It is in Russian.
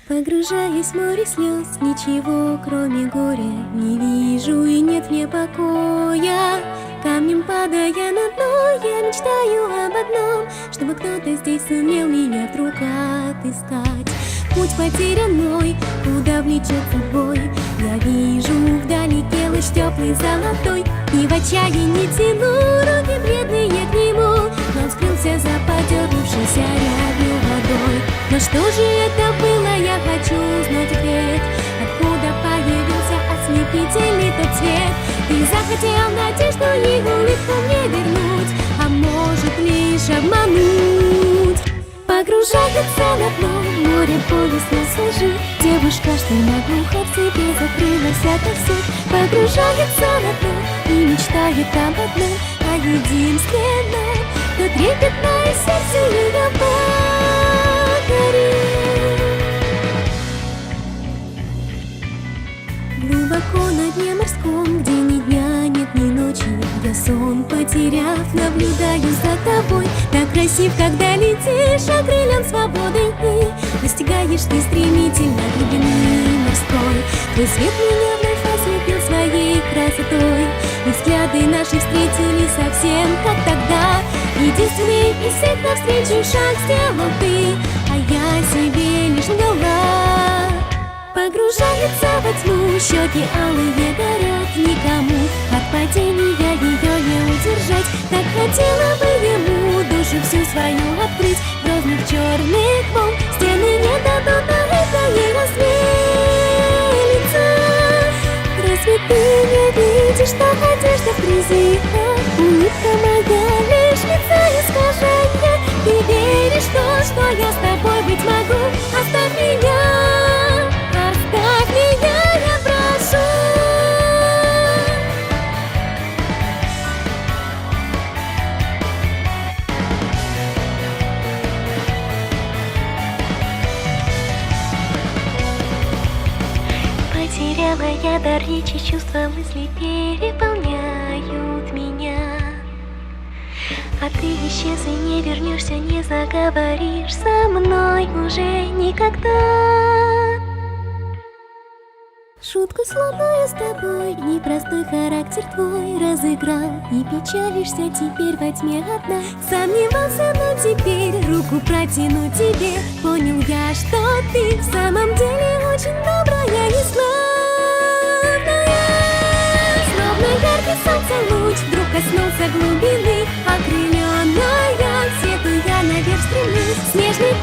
Погружаясь в море слез, ничего кроме горя не вижу и нет мне покоя. Камнем падая на дно, я мечтаю об одном, чтобы кто-то здесь сумел меня вдруг отыскать. Путь потерян мой, куда влечет судьбой. Я вижу вдалеке луч теплый золотой, и в отчаянии тяну руки бледные к нему, но он скрылся за подернувшейся рябью водой. Но что же это было, я хочу узнать ответ. Откуда появился ослепительный тот цвет? Ты захотел надежду и улыбку мне вернуть, а может лишь обмануть. Погружается на дно море горестной лжи девушка, что наглухо в себе закрылась ото всех. Погружается на дно и мечтает об одном, о единственном, но трепетное сердце ее покорит. Глубоко на дне морском, где ни дня нет, ни ночи, я сон потеряв, наблюдаю за тобой. Так красив, когда летишь, окрылен свободой, и достигаешь ты стремительно глубины морской. Твой свет меня вновь ослепил своей красотой, и взгляды наши встретились совсем как тогда. Единственный из всех навстречу шаг сделал ты, а я себе лишь лгала. Погружается во тьму, щеки алые горят, никому от падения ее не удержать. Так хотела бы ему душу всю свою открыть, грозных черных волн стены не дадут на это ей осмелиться. Разве ты не видишь, что одежда в грязи, улыбка моя лишь лица искажения? Ты веришь в то, что я с тобой быть могу? Оставь меня. Оставь меня, я прошу. Потеряла я дар речи, чувства, мысли переполняют меня. А ты исчез и не вернешься, не заговоришь со мной уже никогда. Шутку сломаю с тобой, непростой характер твой разыграл, и печалишься теперь во тьме одна. Сомневался, но теперь руку протяну тебе. Понял я, что ты в самом деле очень добрая и славная. Словно яркий солнца луч вдруг коснулся глубины, окрыленная, свету я наверх стремлюсь. Снежный